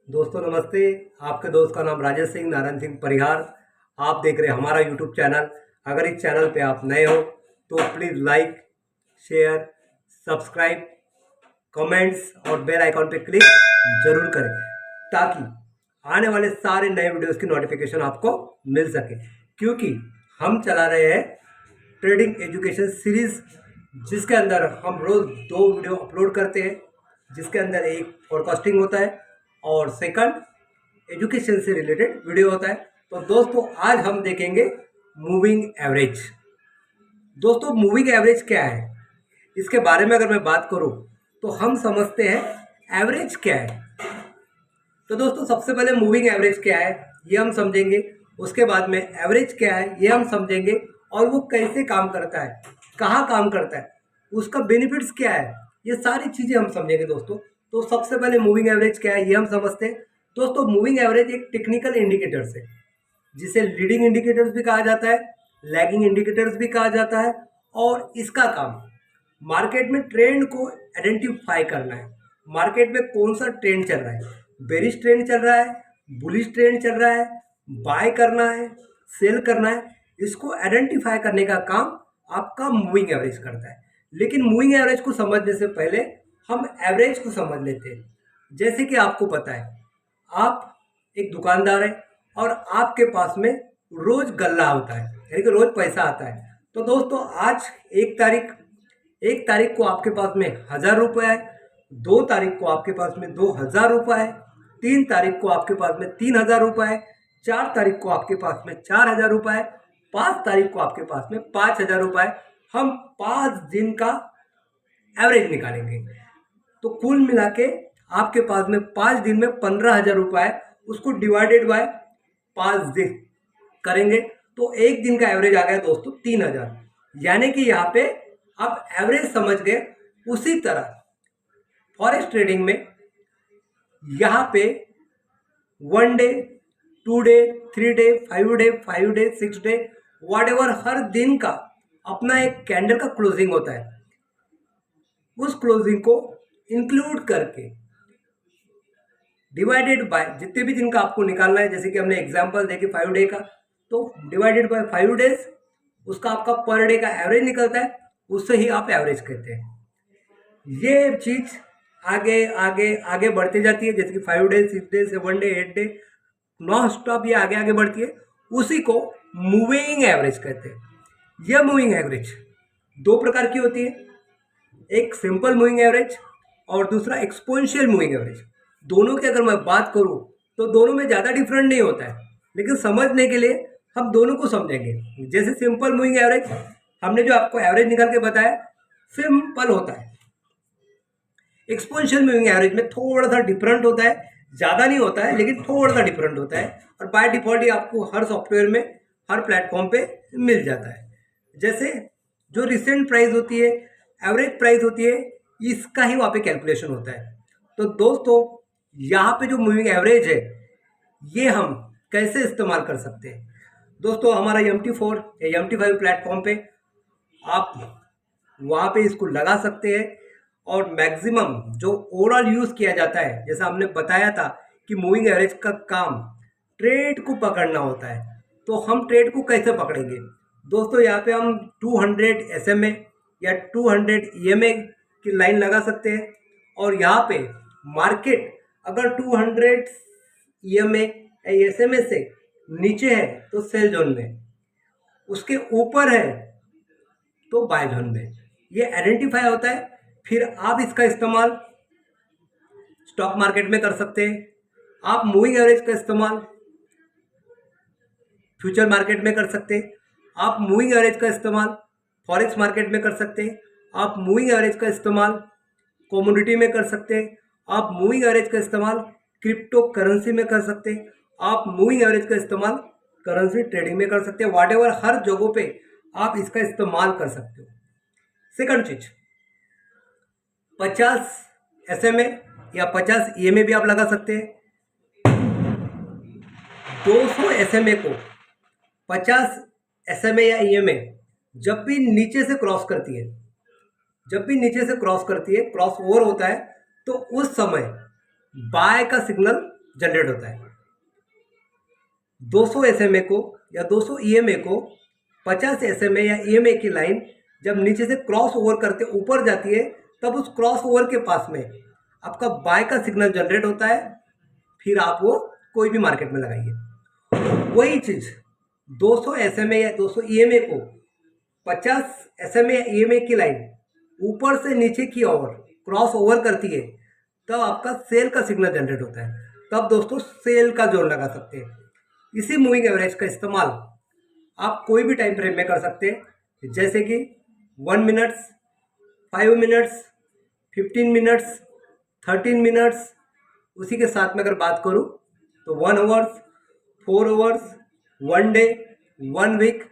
दोस्तों नमस्ते। आपके दोस्त का नाम राजेश सिंह नारायण सिंह परिहार। आप देख रहे हैं हमारा यूट्यूब चैनल। अगर इस चैनल पे आप नए हो तो please like, share, subscribe, comments और बेल आइकॉन पे क्लिक जरूर करें ताकि आने वाले सारे नए वीडियोस की नोटिफिकेशन आपको मिल सके। क्योंकि हम चला रहे हैं ट्रेडिंग एजुकेशन सीरीज, जिसके अंदर हम रोज़ 2 वीडियो अपलोड करते हैं, जिसके अंदर एक फोरकास्टिंग होता है और सेकंड एजुकेशन से रिलेटेड वीडियो होता है। तो दोस्तों आज हम देखेंगे मूविंग एवरेज। दोस्तों मूविंग एवरेज क्या है, इसके बारे में अगर मैं बात करूं तो हम समझते हैं एवरेज क्या है। तो दोस्तों सबसे पहले मूविंग एवरेज क्या है ये हम समझेंगे, उसके बाद में एवरेज क्या है ये हम समझेंगे और वो कैसे काम करता है, कहाँ काम करता है, उसका बेनिफिट्स क्या है, ये सारी चीज़ें हम समझेंगे दोस्तों। तो सबसे पहले मूविंग एवरेज क्या है ये हम समझते हैं। दोस्तों मूविंग एवरेज एक टेक्निकल इंडिकेटर्स है, जिसे लीडिंग इंडिकेटर्स भी कहा जाता है, लैगिंग इंडिकेटर्स भी कहा जाता है। और इसका काम मार्केट में ट्रेंड को आइडेंटिफाई करना है। मार्केट में कौन सा ट्रेंड चल रहा है, बेरिश ट्रेंड चल रहा है, बुलिश ट्रेंड चल रहा है, बाय करना है, सेल करना है, इसको आइडेंटिफाई करने का काम आपका मूविंग एवरेज करता है। लेकिन मूविंग एवरेज को समझने से पहले हम एवरेज को समझ लेते हैं। जैसे कि आपको पता है, आप एक दुकानदार है और आपके पास में रोज गल्ला होता है, यानी कि रोज पैसा आता है। तो दोस्तों आज 1 तारीख को आपके पास में 1000 रुपये है, 2 तारीख को आपके पास में 2000 रुपये है, 3 तारीख को आपके पास में 3000 रुपये है, 4 तारीख को आपके पास में 4000 रुपये है, 5 तारीख को आपके पास में 5000 रुपये है। हम 5 दिन का एवरेज निकालेंगे तो कुल मिला के आपके पास में 5 दिन में 15,000 रुपये है। उसको डिवाइडेड बाय 5 दिन करेंगे तो एक दिन का एवरेज आ गया दोस्तों 3000। यानी कि यहाँ पे आप एवरेज समझ गए। उसी तरह फॉरेक्स ट्रेडिंग में यहाँ पे 1 day, 2 day, 3 day, 5 day, 6 day, what हर दिन का अपना एक कैंडल का क्लोजिंग होता है। उस क्लोजिंग को इंक्लूड करके डिवाइडेड बाय जितने भी दिन का आपको निकालना है, जैसे कि हमने एग्जांपल देखे 5 डे का, तो डिवाइडेड बाय 5 डेज, उसका आपका पर डे का एवरेज निकलता है, उससे ही आप एवरेज कहते हैं। ये चीज आगे आगे आगे बढ़ती जाती है, जैसे कि 5 day, 6 day, 7 day, 8 day, non stop ये आगे आगे बढ़ती है। उसी को मूविंग एवरेज कहते हैं। यह मूविंग एवरेज 2 प्रकार की होती है, एक सिंपल मूविंग एवरेज और दूसरा एक्सपोनेंशियल मूविंग एवरेज। दोनों की अगर मैं बात करूं तो दोनों में ज़्यादा डिफरेंट नहीं होता है, लेकिन समझने के लिए हम दोनों को समझेंगे। जैसे सिंपल मूविंग एवरेज हमने जो आपको एवरेज निकाल के बताया, सिंपल होता है। एक्सपोनेंशियल मूविंग एवरेज में थोड़ा सा डिफरेंट होता है, ज़्यादा नहीं होता है लेकिन थोड़ा सा डिफरेंट होता है। और बाय डिफॉल्ट ये आपको हर सॉफ्टवेयर में, हर प्लेटफॉर्म पे मिल जाता है। जैसे जो रिसेंट प्राइस होती है, एवरेज प्राइस होती है, इसका ही वहाँ पे कैलकुलेशन होता है। तो दोस्तों यहाँ पे जो मूविंग एवरेज है ये हम कैसे इस्तेमाल कर सकते हैं। दोस्तों हमारा MT4 या MT5 प्लेटफॉर्म पे आप वहाँ पे इसको लगा सकते हैं। और मैक्सिमम जो ओवरऑल यूज़ किया जाता है, जैसा हमने बताया था कि मूविंग एवरेज का काम ट्रेड को पकड़ना होता है। तो हम ट्रेड को कैसे पकड़ेंगे दोस्तों, यहाँ पे हम 200 SMA या 200 EMA की लाइन लगा सकते हैं। और यहाँ पे मार्केट अगर 200 EMA या SMA से नीचे है तो सेल जोन में, उसके ऊपर है तो बाय जोन में, ये आइडेंटिफाई होता है। फिर आप इसका इस्तेमाल स्टॉक मार्केट में कर सकते हैं, आप मूविंग एवरेज का इस्तेमाल फ्यूचर मार्केट में कर सकते हैं, आप मूविंग एवरेज का इस्तेमाल फॉरेक्स मार्केट में कर सकते हैं, आप मूविंग एवरेज का इस्तेमाल कमोडिटी में कर सकते हैं, आप मूविंग एवरेज का इस्तेमाल क्रिप्टो करेंसी में कर सकते हैं, आप मूविंग एवरेज का इस्तेमाल करेंसी ट्रेडिंग में कर सकते हैं। व्हाटएवर हर जगहों पे आप इसका इस्तेमाल कर सकते हो। सेकंड चीज, 50 SMA या 50 EMA भी आप लगा सकते हैं। 200 SMA को 50 SMA या EMA जब भी नीचे से क्रॉस करती है, जब भी नीचे से क्रॉस करती है, क्रॉस ओवर होता है, तो उस समय बाय का सिग्नल जनरेट होता है। 200 SMA को या 200 EMA को 50 SMA या EMA की लाइन जब नीचे से क्रॉस ओवर करके ऊपर जाती है, तब उस क्रॉस ओवर के पास में आपका बाय का सिग्नल जनरेट होता है। फिर आप वो कोई भी मार्केट में लगाइए। वही चीज़ 200 SMA या 200 EMA को 50 SMA या EMA की लाइन ऊपर से नीचे की ओर क्रॉस ओवर करती है, तब आपका सेल का सिग्नल जनरेट होता है। तब दोस्तों सेल का जोन लगा सकते हैं। इसी मूविंग एवरेज का इस्तेमाल आप कोई भी टाइम फ्रेम में कर सकते हैं, जैसे कि 1 मिनट्स, 5 मिनट्स, 15 मिनट्स, 13 मिनट्स। उसी के साथ में अगर बात करूं तो 1 hours, 4 hours, 1 day, 1 week,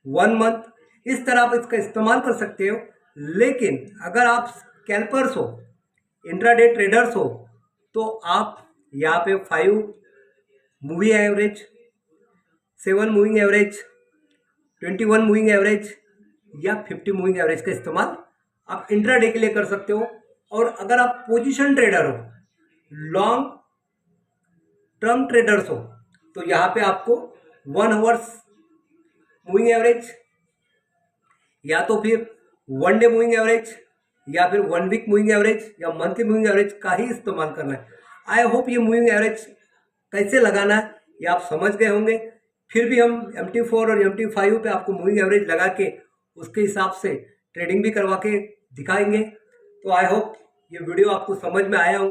1 month, इस तरह आप इसका इस्तेमाल कर सकते हो। लेकिन अगर आप स्कैल्पर्स हो, इंट्राडे ट्रेडर्स हो, तो आप यहाँ पे 5 moving average, 7 moving average, 21 moving average या 50 मूविंग एवरेज का इस्तेमाल आप इंट्राडे के लिए कर सकते हो। और अगर आप पोजीशन ट्रेडर हो, लॉन्ग टर्म ट्रेडर्स हो, तो यहाँ पे आपको 1 आवर्स मूविंग एवरेज या तो फिर 1 डे मूविंग एवरेज या फिर 1 वीक मूविंग एवरेज या मंथली मूविंग एवरेज का ही इस्तेमाल करना है। आई होप ये मूविंग एवरेज कैसे लगाना है ये आप समझ गए होंगे। फिर भी हम MT4 और MT5 पे आपको मूविंग एवरेज लगा के उसके हिसाब से ट्रेडिंग भी करवा के दिखाएंगे। तो आई होप ये वीडियो आपको समझ में आया हो।